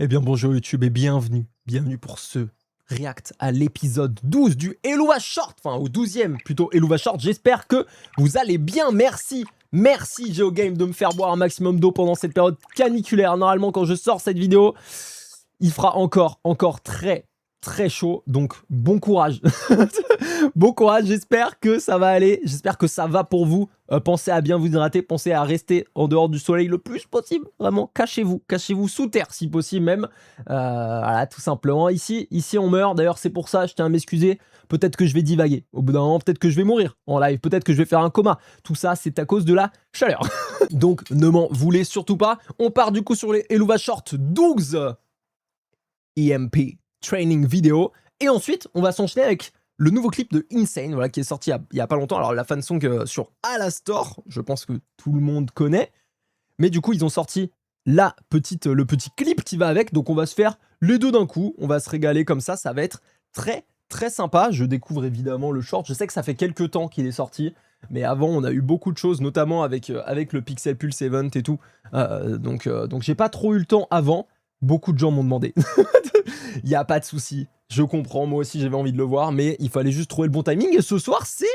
Eh bien bonjour YouTube et bienvenue pour ce react à l'épisode 12 du Helluva Short, enfin au 12e plutôt Helluva Short. J'espère que vous allez bien, merci GeoGame de me faire boire un maximum d'eau pendant cette période caniculaire. Normalement quand je sors cette vidéo, il fera encore très chaud, donc bon courage. Bon courage, j'espère que ça va aller, j'espère que ça va pour vous. Pensez à bien vous hydrater, pensez à rester en dehors du soleil le plus possible. Vraiment, cachez-vous sous terre si possible même. Voilà, tout simplement. Ici on meurt, d'ailleurs c'est pour ça, je tiens à m'excuser. Peut-être que je vais divaguer. Au bout d'un moment, peut-être que je vais mourir en live, peut-être que je vais faire un coma. Tout ça, c'est à cause de la chaleur. Donc ne m'en voulez surtout pas. On part du coup sur les Helluva Short 12 EMP training vidéo. Et ensuite, on va s'enchaîner avec le nouveau clip de Insane, voilà, qui est sorti il y a pas longtemps. Alors la fansong sur Alastor, je pense que tout le monde connaît. Mais du coup, ils ont sorti le petit clip qui va avec. Donc on va se faire les deux d'un coup. On va se régaler comme ça. Ça va être très sympa. Je découvre évidemment le short. Je sais que ça fait quelques temps qu'il est sorti. Mais avant, on a eu beaucoup de choses, notamment avec le Pixel Pulse Event et tout. Donc j'ai pas trop eu le temps avant. Beaucoup de gens m'ont demandé. Il n'y a pas de souci. Je comprends, moi aussi j'avais envie de le voir, mais il fallait juste trouver le bon timing. Et ce soir, c'est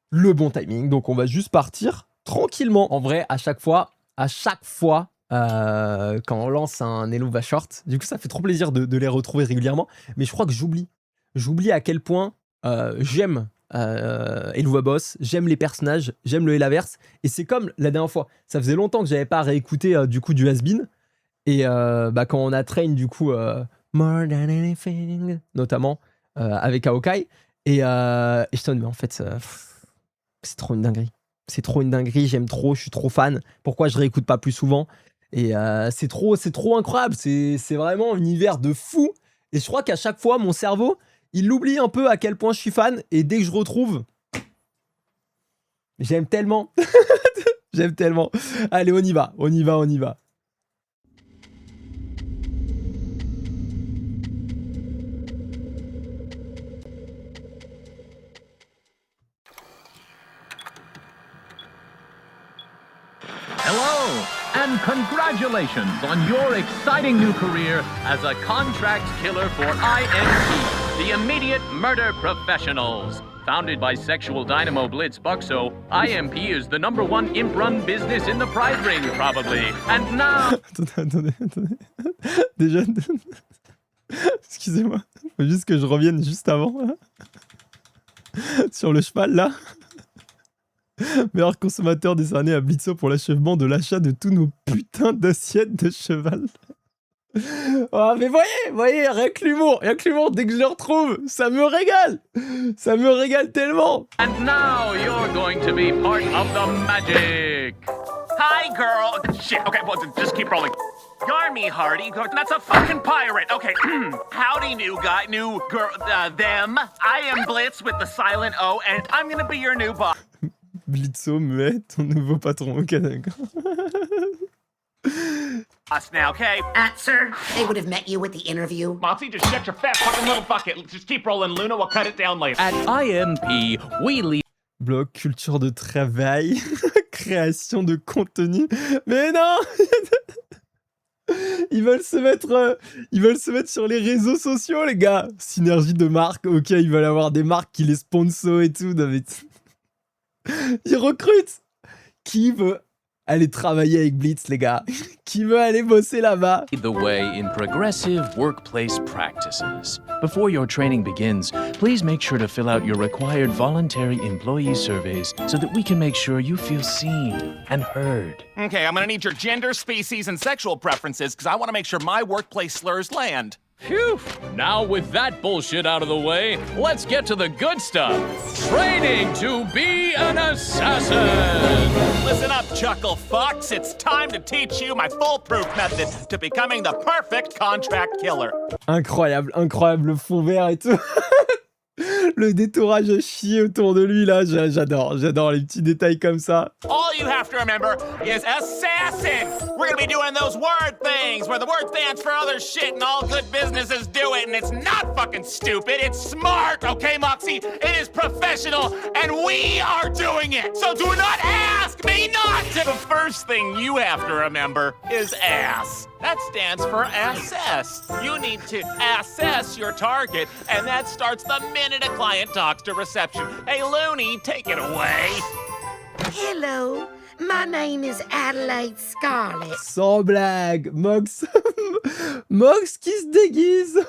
le bon timing. Donc on va juste partir tranquillement. En vrai, à chaque fois, quand on lance un Helluva Short, du coup ça fait trop plaisir de les retrouver régulièrement. Mais je crois que j'oublie à quel point j'aime Helluva Boss, j'aime les personnages, j'aime le Hellaverse. Et c'est comme la dernière fois, ça faisait longtemps que j'avais pas réécouté du coup du Has-Been. Et quand on a train du coup More Than Anything, notamment avec Aokai, et je te dis, mais en fait, c'est trop une dinguerie. C'est trop une dinguerie, j'aime trop, je suis trop fan. Pourquoi je réécoute pas plus souvent? Et c'est trop incroyable, c'est vraiment un univers de fou. Et je crois qu'à chaque fois, mon cerveau, il oublie un peu à quel point je suis fan. Et dès que je retrouve, j'aime tellement. J'aime tellement. Allez, on y va. Hello, and congratulations on your exciting new career as a contract killer for IMP, the Immediate Murder Professionals. Founded by sexual dynamo Blitz Buxo, IMP is the #1 imp run business in the Pride Ring, probably. And now... Attendez. Déjà... Excusez-moi, faut juste que je revienne juste avant. Sur le cheval, là. Meilleur consommateur décerné à Blitzo pour l'achèvement de l'achat de tous nos putains d'assiettes de cheval. Oh, mais voyez, rien que l'humour, dès que je le retrouve, ça me régale tellement. And now you're going to be part of the magic. Hi, girl. Shit, okay, well, just keep rolling. You're me, Hardy. That's a fucking pirate. Okay, howdy, new guy, new girl, them. I am Blitz with the silent O, and I'm gonna be your new boss. Blitzo muet, ton nouveau patron. Ok, d'accord. Us now, okay? Sir, they would have met you at the interview. Moxie, just shut your fat fucking little bucket. Just keep rolling, Luna. We'll cut it down later. At IMP, we lead. Blog, culture de travail, création de contenu. Mais non. Ils veulent se mettre sur les réseaux sociaux, les gars. Synergie de marques. Ok, ils veulent avoir des marques qui les sponsorent et tout. Non, mais... Ils recrutent. Qui veut aller travailler avec Blitz, les gars? Qui veut aller bosser là-bas? The way in progressive workplace practices. Before your training begins, please make sure to fill out your required voluntary employee surveys so that we can make sure you feel seen and heard. Okay, I'm gonna need your gender, species, and sexual preferences because I want to make sure my workplace slurs land. Phew! Now with that bullshit out of the way, let's get to the good stuff. Training to be an assassin! Listen up, Chuckle Fox. It's time to teach you my foolproof method to becoming the perfect contract killer. Incroyable, le fond vert et tout. Le détourage à chier autour de lui, là, j'adore les petits détails comme ça. All you have to remember is assassin. We're gonna be doing those word things where the word stands for other shit and all good businesses do it, and it's not fucking stupid, it's smart, okay, Moxie? It is professional, and we are doing it. So do not ask me not to. The first thing you have to remember is ass. That stands for assess. You need to assess your target, and that starts the minute a client talks to reception. Hey, Looney, take it away. Hello, my name is Adelaide Scarlett. Sans blague, Mox qui se déguise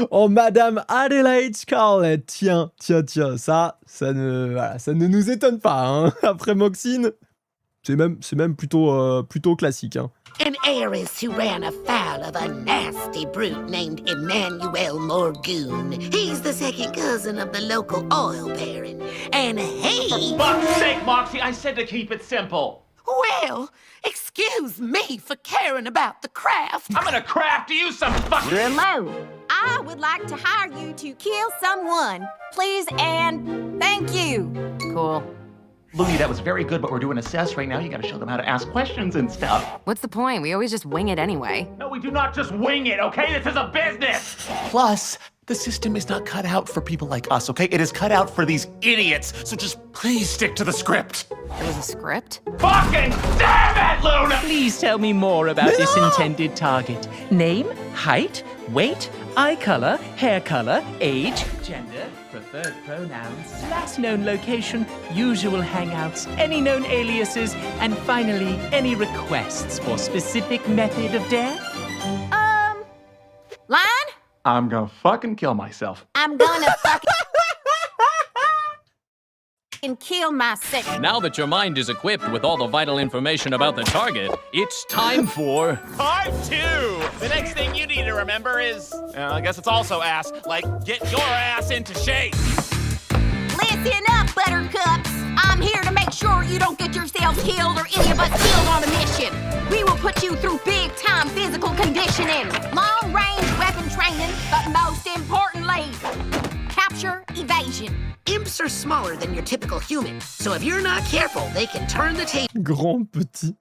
en Madame Adelaide Scarlett. Tiens, ça ne nous étonne pas, hein. Après Moxine, c'est même plutôt classique, hein. An heiress who ran afoul of a nasty brute named Emmanuel Morgoon. He's the second cousin of the local oil baron. And he... For fuck's sake, Moxie, I said to keep it simple. Well, excuse me for caring about the craft. I'm gonna craft you some fucking... Hello. I would like to hire you to kill someone. Please and thank you. Cool. Looney, that was very good, but we're doing assess right now. You gotta show them how to ask questions and stuff. What's the point? We always just wing it anyway. No, we do not just wing it, okay? This is a business! Plus, the system is not cut out for people like us, okay? It is cut out for these idiots, so just please stick to the script. There was a script? Fucking damn it, Luna! Please tell me more about this intended target. Name, height, weight, eye color, hair color, age, gender, preferred pronouns, last known location, usual hangouts, any known aliases, and finally, any requests for specific method of death? Line? I'm gonna fucking kill myself. I'm gonna fucking kill myself. Now that your mind is equipped with all the vital information about the target, it's time for... Part 2! The next thing you need to remember is, I guess it's also ass, like, get your ass into shape. Listen up, buttercups. I'm here to make sure you don't get yourselves killed or any of us killed on a mission. We will put you through big-time physical conditioning, long-range weapon training, but most importantly, capture evasion. Imps are smaller than your typical human, so if you're not careful, they can turn the Grand, petit.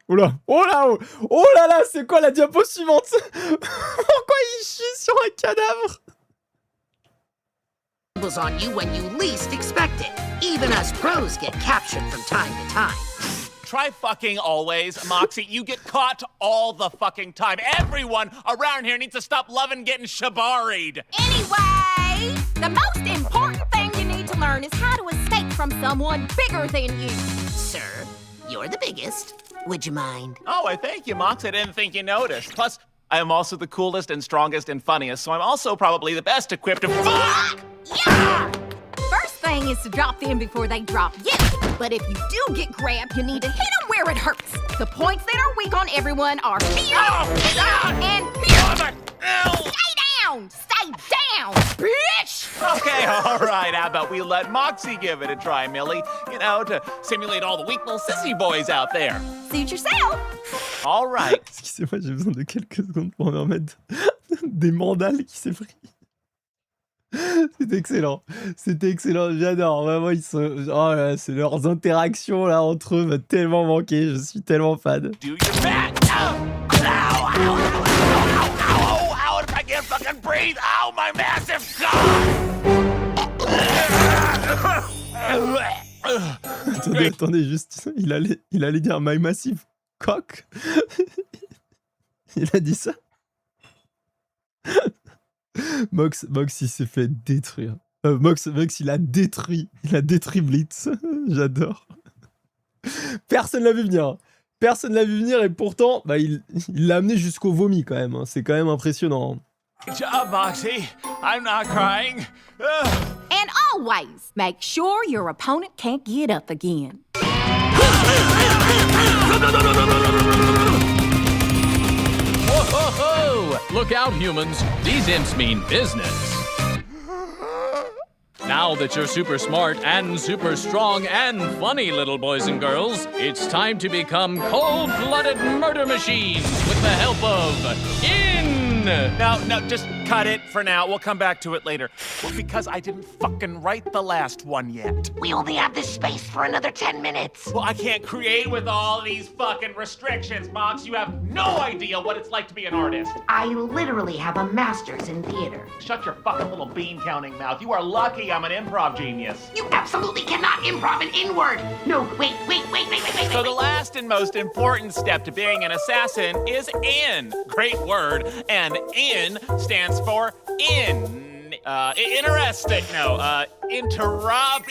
Oh là, c'est quoi la diapo suivante? Pourquoi il chie sur un cadavre? tables on you when you least expect it. Even us pros get captured from time to time. Try fucking always, Moxie. You get caught all the fucking time. Everyone around here needs to stop loving getting shibari'd. Anyway, the most important thing you need to learn is how to escape from someone bigger than you. Sir, you're the biggest. Would you mind? Oh, I thank you, Mox. I didn't think you noticed. Plus, I am also the coolest and strongest and funniest, so I'm also probably the best equipped to fuck! Yeah! First thing is to drop them before they drop you. But if you do get grabbed, you need to hit them where it hurts. The points that are weak on everyone are fear, and fear. Stay down! Stay down, bitch! Okay, all right. How about we let Moxie give it a try, Millie? You know, to simulate all the weak little sissy boys out there. Suit yourself. All right. Excusez-moi, j'ai besoin de quelques secondes pour me remettre des mandales qui s'est pris. C'était excellent, j'adore, vraiment ils sont... Oh là, c'est leurs interactions là entre eux m'a tellement manqué, je suis tellement fan. Do your best! Ow! Ow! Ow! Ow! Ow! If I can't fucking breathe! Ow! My massive cock! Attendez, juste, il allait dire my massive cock. Il a dit ça. Mox, il s'est fait détruire. Mox, il a détruit Blitz. J'adore. Personne l'a vu venir et pourtant, bah, il l'a amené jusqu'au vomi quand même. Hein. C'est quand même impressionnant. Good job, Moxie. I'm not crying. And always make sure your opponent can't get up again. Whoa! Look out, humans. These imps mean business. Now that you're super smart and super strong and funny, little boys and girls, it's time to become cold-blooded murder machines with the help of In! No, just cut it for now. We'll come back to it later. Well, because I didn't fucking write the last one yet. We only have the space for another 10 minutes. Well, I can't create with all these fucking restrictions, Mox. You have no idea what it's like to be an artist. I literally have a master's in theater. Shut your fucking little bean counting mouth. You are lucky I'm an improv genius. You absolutely cannot improv an inward. No, wait. So the last and most important step to being an assassin is in. Great word. And in stands for interesting. No, interrupt.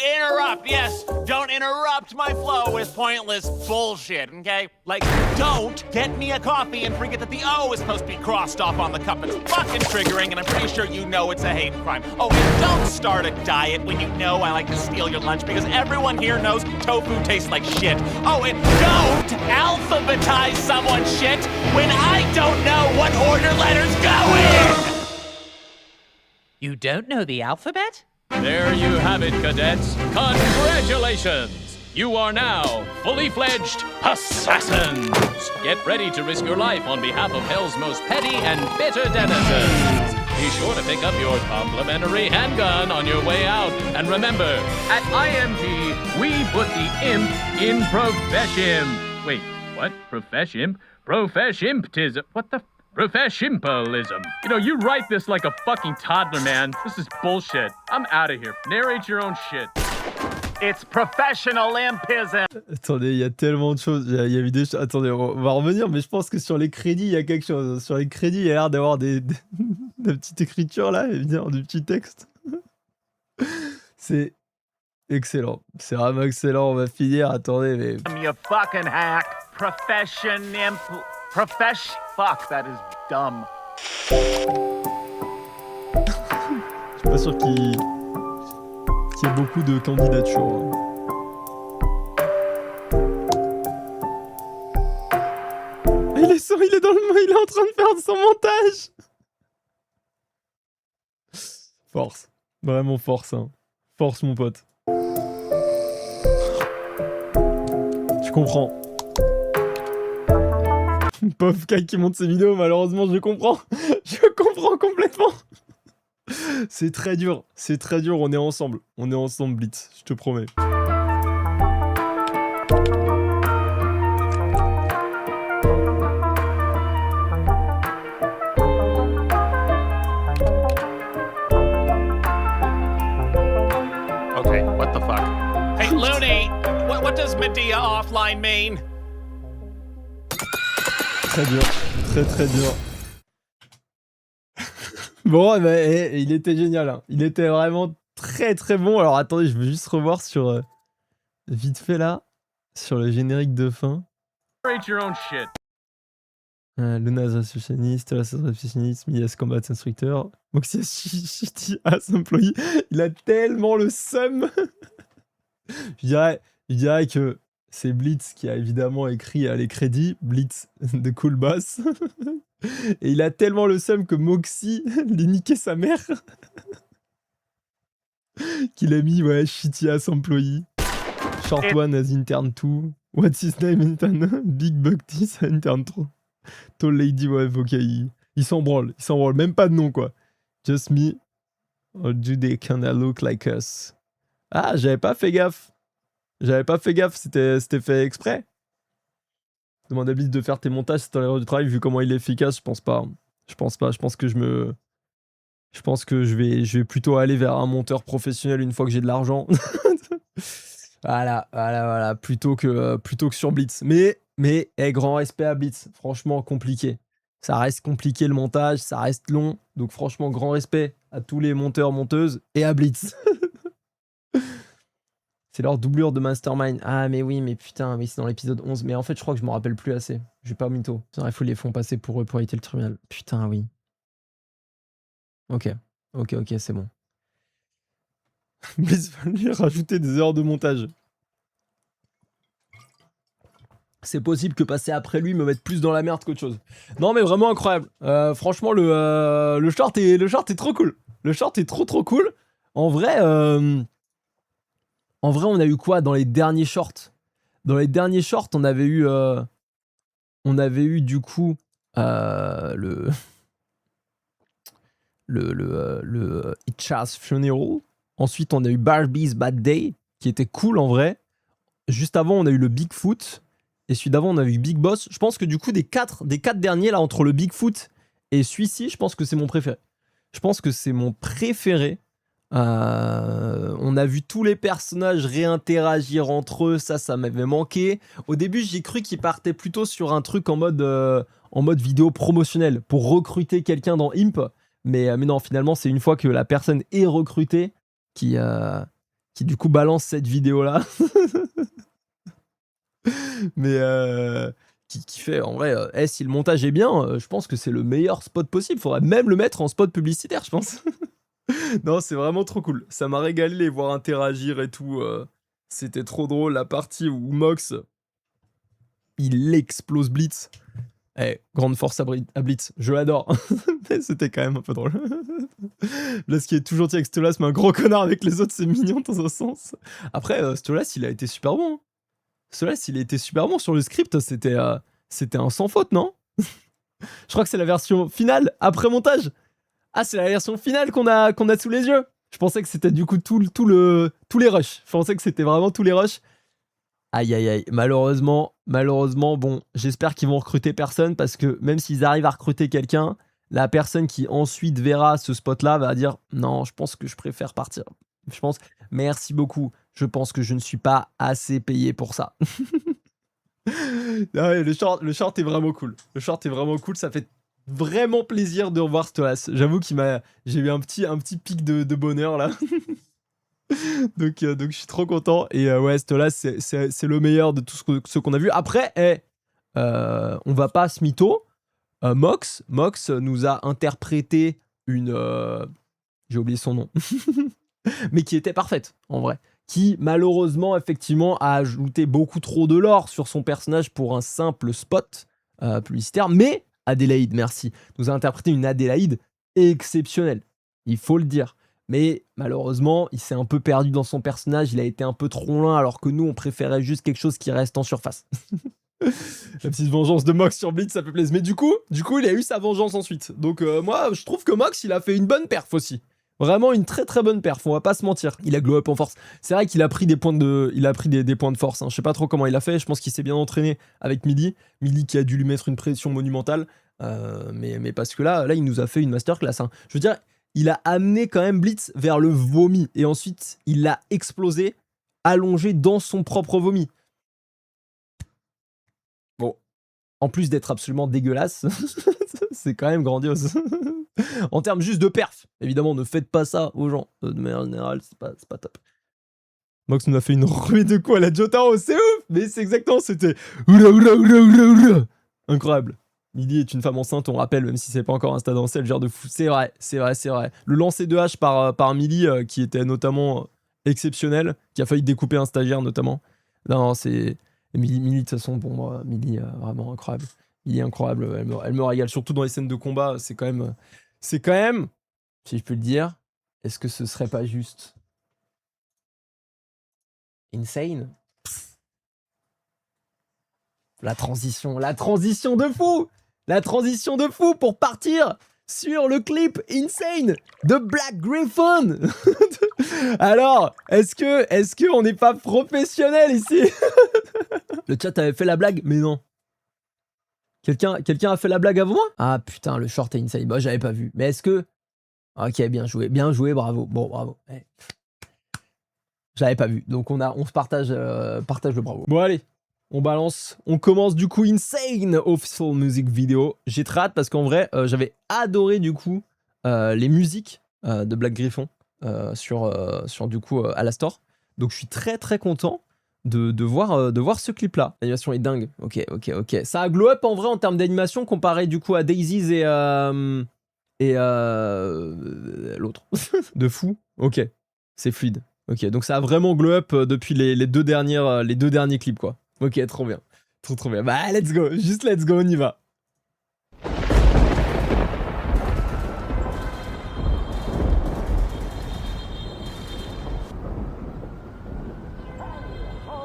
Yes, don't interrupt my flow with pointless bullshit, okay? Like, don't get me a coffee and forget that the O is supposed to be crossed off on the cup. It's fucking triggering, and I'm pretty sure you know it's a hate crime. Oh, and don't start a diet when you know I like to steal your lunch, because everyone here knows tofu tastes like shit. Oh, and don't alphabetize someone's shit when I don't know what order letters go in! You don't know the alphabet? There you have it, cadets. Congratulations! You are now fully fledged assassins. Get ready to risk your life on behalf of Hell's most petty and bitter denizens. Be sure to pick up your complimentary handgun on your way out. And remember, at IMG, we put the imp in profession. Wait, what? Profession? Professiontism? What the? Professionalism. You know, you write this like a fucking toddler, man. This is bullshit. I'm out of here. Narrate your own shit. It's professional impism. Attendez, il y a tellement de choses. Il y a eu des choses. Attendez, on va revenir, mais je pense que sur les crédits, il y a quelque chose. Sur les crédits, il y a l'air d'avoir de la petite écriture là, évidemment, du petit texte. C'est excellent. C'est vraiment excellent. On va finir. Attendez, mais. You fucking hack. Fuck, that is dumb. Je suis pas sûr qu'il y ait beaucoup de candidatures. Hein. Il est il est en train de faire son montage. Force. Vraiment force. Hein. Force, mon pote. Je comprends. Pauvre Kai qui monte ses vidéos, malheureusement, je comprends. Je comprends complètement. C'est très dur, on est ensemble. On est ensemble, Blitz, je te promets. Okay, what the fuck? Hey, Looney, what does Medea offline mean? Très dur, très dur. Bon, mais il était génial. Hein. Il était vraiment très bon. Alors attendez, je veux juste revoir sur vite fait là, sur le générique de fin. Narrate your own shit. Luna's associationiste, la associationiste, Mias Combat Instructor, Moxie Shitty as Employee. Il a tellement le seum. Je dirais que c'est Blitz qui a évidemment écrit les crédits, Blitz de Cool Boss. Et il a tellement le seum que Moxie lui niquait sa mère. Qu'il a mis, ouais, Shitty as Employee. Short One as Intern 2. What's his name intern? Big Buctis Intern 3. Tall Lady, ouais, ok, il s'en branle. Même pas de nom, quoi. Just me. Or do they kinda look like us? Ah, j'avais pas fait gaffe. C'était fait exprès. Demande à Blitz de faire tes montages, c'est dans l'erreur du travail, vu comment il est efficace, je pense pas. Je pense que je vais plutôt aller vers un monteur professionnel une fois que j'ai de l'argent. Voilà, plutôt que sur Blitz. Mais, grand respect à Blitz. Franchement, compliqué. Ça reste compliqué le montage, ça reste long. Donc franchement, grand respect à tous les monteurs, monteuses et à Blitz. C'est leur doublure de Mastermind. Ah, mais oui, mais putain, oui, c'est dans l'épisode 11. Mais en fait, je crois que je m'en rappelle plus assez. Je vais pas mytho. Il faut les font passer pour eux pour éviter le tribunal. Putain, oui. Ok, c'est bon. Blitz va lui rajouter des heures de montage. C'est possible que passer après lui me mette plus dans la merde qu'autre chose. Non, mais vraiment incroyable. Franchement, le short est trop cool. Le short est trop cool. En vrai, on a eu quoi dans les derniers shorts? Dans les derniers shorts, on avait eu du coup le It Char's Funeral. Ensuite, on a eu Barbie's Bad Day, qui était cool en vrai. Juste avant, on a eu le Bigfoot. Et celui d'avant, on a eu Big Boss. Je pense que du coup, des quatre derniers, là, entre le Bigfoot et celui-ci, je pense que c'est mon préféré. On a vu tous les personnages réinteragir entre eux, ça m'avait manqué. Au début, j'ai cru qu'ils partaient plutôt sur un truc en mode vidéo promotionnelle pour recruter quelqu'un dans Imp. Mais non, finalement, c'est une fois que la personne est recrutée qui du coup balance cette vidéo-là. Mais qui fait, en vrai, si le montage est bien, je pense que c'est le meilleur spot possible. Faudrait même le mettre en spot publicitaire, je pense. Non, c'est vraiment trop cool. Ça m'a régalé les voir interagir et tout. C'était trop drôle, la partie où Mox, il explose Blitz. Grande force à Blitz, je l'adore. Mais c'était quand même un peu drôle. Là, ce qui est toujours dit avec Stolas, mais un gros connard avec les autres, c'est mignon dans un sens. Après, Stolas, il a été super bon. Stolas, il a été super bon sur le script. C'était un sans faute, non? Je crois que c'est la version finale, après montage. Ah, c'est la version finale qu'on a sous les yeux. Je pensais que c'était du coup tous les rushs. Je pensais que c'était vraiment tous les rushs. Aïe, aïe, aïe. Malheureusement, bon, j'espère qu'ils vont recruter personne parce que même s'ils arrivent à recruter quelqu'un, la personne qui ensuite verra ce spot-là va dire « Non, je pense que je préfère partir. » Je pense « Merci beaucoup. Je pense que je ne suis pas assez payé pour ça. » Ouais, le short est vraiment cool. Le short est vraiment cool. Ça fait vraiment plaisir de revoir Stolas. J'avoue j'ai eu un petit pic de bonheur là. donc je suis trop content. Et ouais, Stolas, c'est le meilleur de tout ce qu'on a vu. Après, on va pas se mytho. Mox nous a interprété une... j'ai oublié son nom. Mais qui était parfaite, en vrai. Qui, malheureusement, effectivement, a ajouté beaucoup trop de lore sur son personnage pour un simple spot publicitaire. Mais Adélaïde, merci, nous a interprété une Adélaïde exceptionnelle. Il faut le dire. Mais malheureusement, il s'est un peu perdu dans son personnage. Il a été un peu trop loin, alors que nous, on préférait juste quelque chose qui reste en surface. La petite vengeance de Mox sur Blitz, ça fait plaisir. Mais du coup, il a eu sa vengeance ensuite. Donc moi, je trouve que Mox, il a fait une bonne perf aussi. Vraiment une très très bonne perf, on va pas se mentir. Il a glow up en force. C'est vrai qu'il a pris des points des points de force. Hein. Je sais pas trop comment il a fait. Je pense qu'il s'est bien entraîné avec Millie. Millie qui a dû lui mettre une pression monumentale. Mais parce que là, il nous a fait une masterclass. Hein. Je veux dire, il a amené quand même Blitz vers le vomi. Et ensuite, il l'a explosé, allongé dans son propre vomi. Bon, en plus d'être absolument dégueulasse, c'est quand même grandiose. En termes juste de perf, évidemment, ne faites pas ça aux gens. De manière générale, c'est pas top. Mox nous a fait une ruée de quoi à la Jotaro, c'est ouf. Mais c'est exactement, c'était oula. Incroyable. Millie est une femme enceinte, on rappelle, même si c'est pas encore un stade avancé, elle gère de fou. C'est vrai. Le lancer de hache par Millie, qui était notamment exceptionnel, qui a failli découper un stagiaire notamment. Non, c'est... Millie, de toute façon, pour moi, Millie, vraiment incroyable. Millie est incroyable, elle me régale, surtout dans les scènes de combat, c'est quand même, si je peux le dire, est-ce que ce serait pas juste insane? La transition de fou pour partir sur le clip Insane de Black Griffon. Alors, est-ce que on n'est pas professionnel ici? Le chat avait fait la blague, mais non. Quelqu'un a fait la blague avant moi? Ah putain, le short est Insane. Bah, j'avais pas vu. Mais est-ce que... Ok, bien joué, bravo. Bon, bravo. Hey. J'avais pas vu. Donc on se partage le bravo. Bon, allez. On commence du coup Insane Official Music Video. J'ai très hâte parce qu'en vrai, j'avais adoré du coup les musiques de Black Griffon sur du coup Alastor. Donc je suis très très content de voir ce clip là. L'animation est dingue. Ok. Ça a glow up en vrai en termes d'animation comparé du coup à Daisies et l'autre. De fou. Ok. C'est fluide. Ok. Donc ça a vraiment glow up depuis les deux derniers clips quoi. Ok, trop bien. Trop bien. Bah, let's go. Juste let's go, on y va.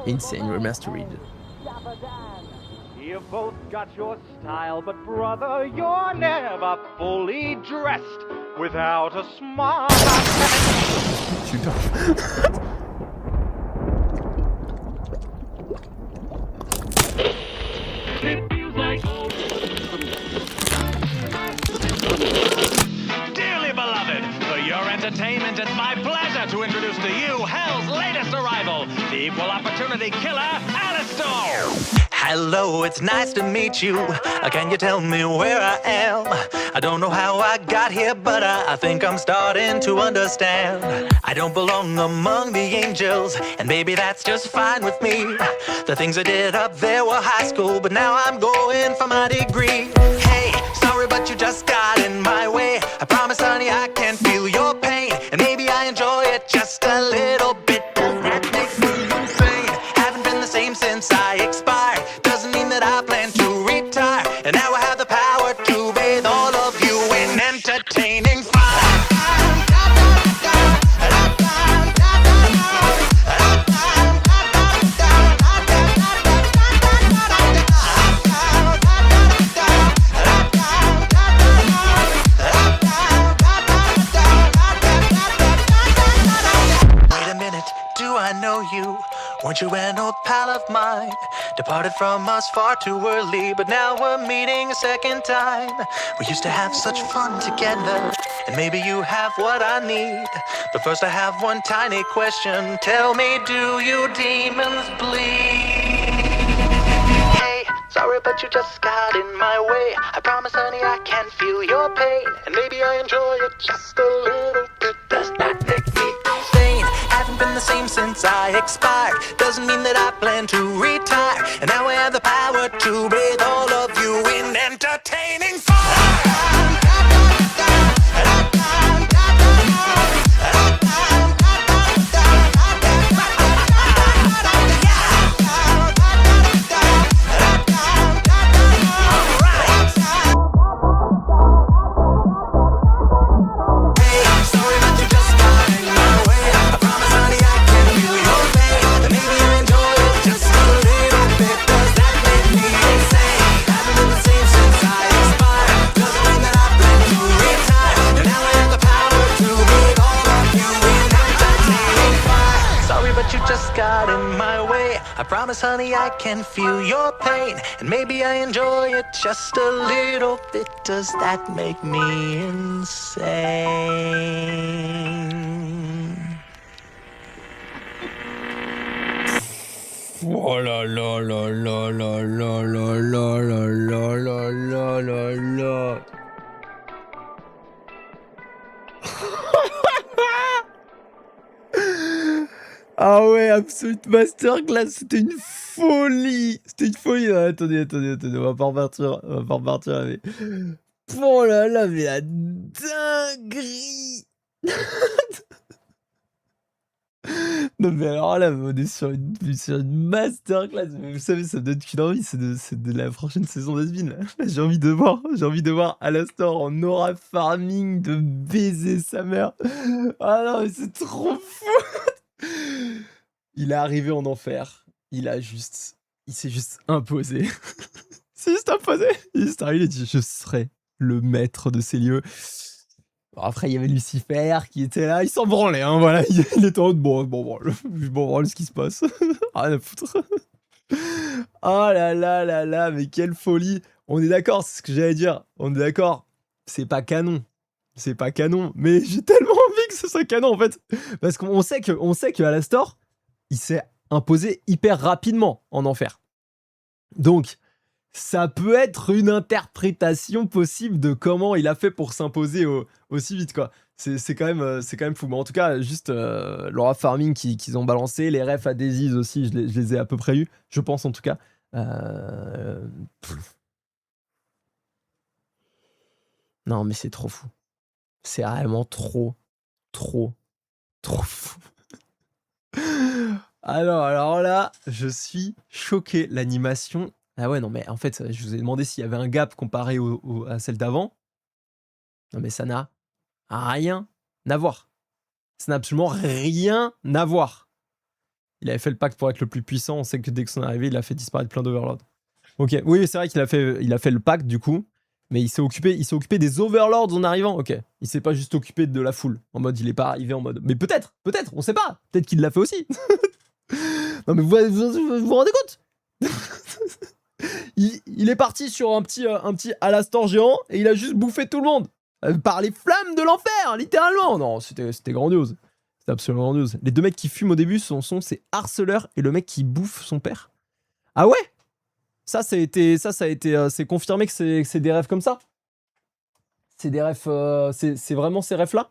Insane Remastered. You've both got your style, but brother, you're never fully dressed without a smile. Super. Dearly beloved, for your entertainment, it's my pleasure to introduce to you Hell's latest arrival, the equal opportunity killer, Alastor. Hello, it's nice to meet you. Can you tell me where I am? I don't know how I got here, but I think I'm starting to understand. I don't belong among the angels, and maybe that's just fine with me. The things I did up there were high school, but now I'm going for my degree. Hey, sorry, but you just got in my way. I promise, honey, I can feel your pain, and maybe I enjoy it just a little bit. That makes me insane. Haven't been the same since I expired. Doesn't mean that I plan to retire. And now I have the power to bathe all of you in entertaining fire. Wait a minute, do I know you? Weren't you an old pal of mine? Departed from us far too early, but now we're meeting a second time. We used to have such fun together, and maybe you have what I need. But first I have one tiny question. Tell me, do you demons bleed? Hey, sorry, but you just got in my way. I promise, honey, I can feel your pain, and maybe I enjoy it just a little bit. Does that make me insane? Haven't been the same since I expired. Doesn't mean that I plan to retire. And now I have the power to bathe all of you in entertaining fire. You just got in my way. I promise, honey, I can feel your pain, and maybe I enjoy it just a little bit. Does that make me insane? Oh là là là là là là là là là là là là là. Ah ouais, Absolute Masterclass, c'était une folie. C'était une folie. Ah, attendez, on va pas repartir. Mais... Oh là là, mais la dinguerie. Non mais alors là, on est sur une masterclass. Mais vous savez, ça me donne qu'une envie, c'est de la prochaine saison d'Asbin. J'ai envie de voir Alastor en aura farming, de baiser sa mère. Ah non, mais c'est trop fou. Il est arrivé en enfer. Il s'est juste imposé. C'est juste imposé. Il est juste arrivé, il a dit je serai le maître de ces lieux. Bon, après, il y avait Lucifer qui était là, il s'en branlait, hein, voilà. Il était en mode bon, ce qui se passe. Rien à foutre. Oh là là là là, mais quelle folie. On est d'accord, c'est ce que j'allais dire. On est d'accord, c'est pas canon. C'est pas canon, mais j'ai tellement envie que ce soit canon en fait. Parce qu'on sait que Alastor, il s'est imposé hyper rapidement en enfer. Donc, ça peut être une interprétation possible de comment il a fait pour s'imposer aussi vite, quoi. C'est quand même fou. Mais en tout cas, juste l'aura farming qu'ils ont balancé, les refs à Daisies aussi, je les ai à peu près eu, je pense en tout cas. Non, mais c'est trop fou. C'est vraiment trop fou. Alors là, je suis choqué. L'animation... Ah ouais, non, mais en fait, je vous ai demandé s'il y avait un gap comparé à celle d'avant. Non, mais ça n'a rien à voir. Ça n'a absolument rien à voir. Il avait fait le pacte pour être le plus puissant. On sait que dès que son arrivée, il a fait disparaître plein d'Overlords. Ok, oui, c'est vrai qu'il a fait le pacte du coup, mais il s'est occupé des overlords en arrivant. Ok, il s'est pas juste occupé de la foule. En mode, il est pas arrivé en mode. Mais peut-être, on sait pas. Peut-être qu'il l'a fait aussi. Non mais vous rendez compte? il est parti sur un petit Alastor géant et il a juste bouffé tout le monde par les flammes de l'enfer, littéralement. Non, c'était grandiose. C'était absolument grandiose. Les deux mecs qui fument au début, c'est Harceleur et le mec qui bouffe son père. Ah ouais? C'est confirmé que c'est des rêves comme ça. C'est des rêves, c'est vraiment ces rêves-là.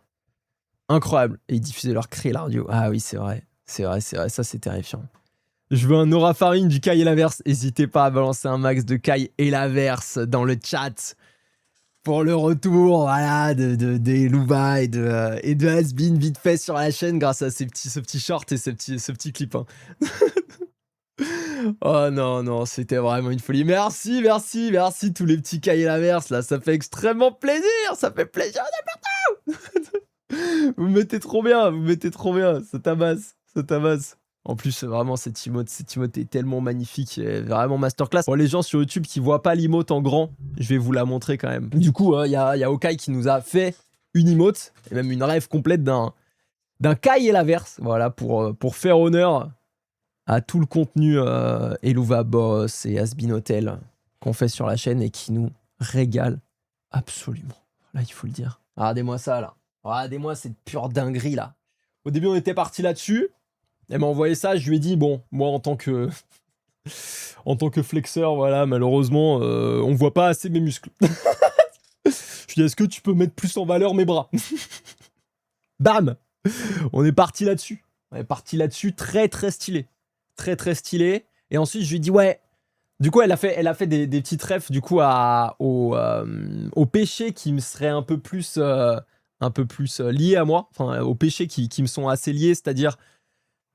Incroyable. Et ils diffusaient leur cri, l'audio. Ah oui, c'est vrai. Ça, c'est terrifiant. Je veux un Nora Farine du Kai et l'Averse. N'hésitez pas à balancer un max de Kai et l'Averse dans le chat pour le retour, voilà, des Louva et de Hasbin vite fait sur la chaîne grâce à ce petit short et ce petit clip. Hein. Oh non, c'était vraiment une folie. Merci tous les petits Kai et l'Averse là, ça fait extrêmement plaisir, ça fait plaisir de partout. Vous mettez trop bien, ça tabasse. En plus, vraiment, cette emote est tellement magnifique, vraiment masterclass. Pour les gens sur YouTube qui voient pas l'emote en grand, je vais vous la montrer quand même. Du coup, il y a Okai qui nous a fait une emote, et même une rêve complète d'un Kai et l'Averse, voilà, pour faire honneur à tout le contenu Eluva Boss et Hasbin Hotel qu'on fait sur la chaîne et qui nous régale absolument. Là, il faut le dire. Regardez-moi ça, là. Regardez-moi cette pure dinguerie, là. Au début, on était parti là-dessus. Elle m'a envoyé ça, je lui ai dit, bon, moi en tant que flexeur, voilà, malheureusement, on voit pas assez mes muscles. Je lui ai dit, est-ce que tu peux mettre plus en valeur mes bras? Bam! On est parti là-dessus. Très très stylé. Très stylé. Et ensuite, je lui ai dit, ouais. Du coup, elle a fait des petites refs, du coup, au péché qui me serait un peu plus lié à moi. Enfin, aux péchés qui me sont assez liés, c'est-à-dire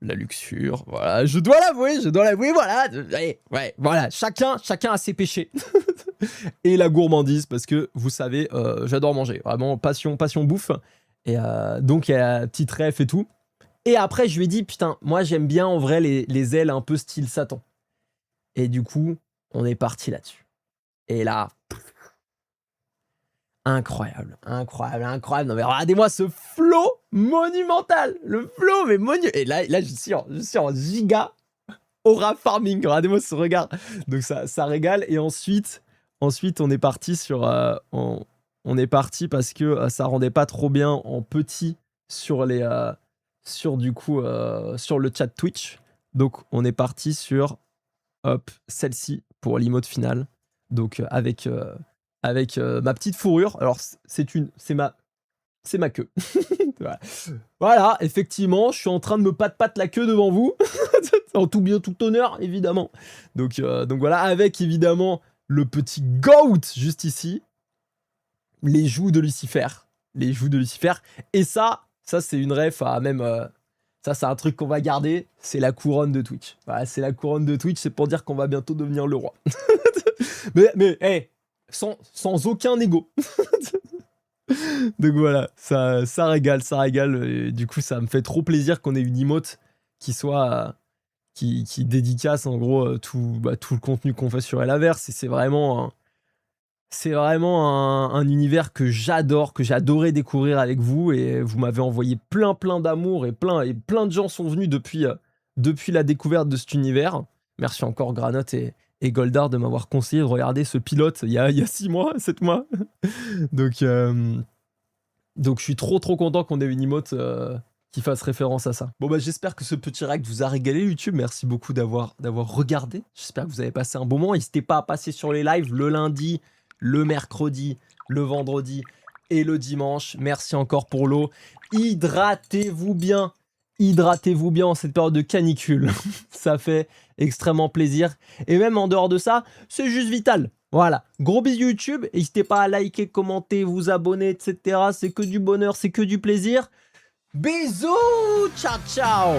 la luxure, voilà, je dois l'avouer, voilà, ouais, voilà, chacun a ses péchés. Et la gourmandise, parce que, vous savez, j'adore manger, vraiment, passion bouffe, et donc il y a la petite ref et tout. Et après, je lui ai dit, putain, moi j'aime bien en vrai les ailes un peu style Satan. Et du coup, on est parti là-dessus. Et là... Incroyable. Non mais regardez-moi ce flow monumental. Le flow mais monumental. Et là je suis en giga aura farming. Regardez-moi ce regard. Donc ça régale. Et ensuite on est parti sur on est parti parce que ça rendait pas trop bien en petit sur les sur le chat Twitch. Donc on est parti sur celle-ci pour l'emote finale. Donc avec ma petite fourrure. Alors, c'est ma queue. Voilà, effectivement, je suis en train de me patte la queue devant vous. En tout bien, tout honneur, évidemment. Donc voilà, avec évidemment le petit goat juste ici. Les joues de Lucifer. Et ça c'est une ref à même... ça, c'est un truc qu'on va garder. C'est la couronne de Twitch. Voilà, c'est la couronne de Twitch. C'est pour dire qu'on va bientôt devenir le roi. mais hey, sans aucun ego. Donc voilà, ça régale. Et du coup, ça me fait trop plaisir qu'on ait une emote qui soit... qui dédicace en gros tout le contenu qu'on fait sur Elaverse. Et c'est vraiment un univers que j'adore, que j'ai adoré découvrir avec vous. Et vous m'avez envoyé plein d'amour et plein de gens sont venus depuis la découverte de cet univers. Merci encore Granotte et Goldar de m'avoir conseillé de regarder ce pilote il y a 6 mois, 7 mois. Donc je suis trop content qu'on ait une emote qui fasse référence à ça. Bon j'espère que ce petit react vous a régalé YouTube. Merci beaucoup d'avoir regardé. J'espère que vous avez passé un bon moment. N'hésitez pas à passer sur les lives le lundi, le mercredi, le vendredi et le dimanche. Merci encore pour l'eau. Hydratez-vous bien en cette période de canicule. Ça fait extrêmement plaisir. Et même en dehors de ça, c'est juste vital. Voilà. Gros bisous YouTube. N'hésitez pas à liker, commenter, vous abonner, etc. C'est que du bonheur, c'est que du plaisir. Bisous. Ciao.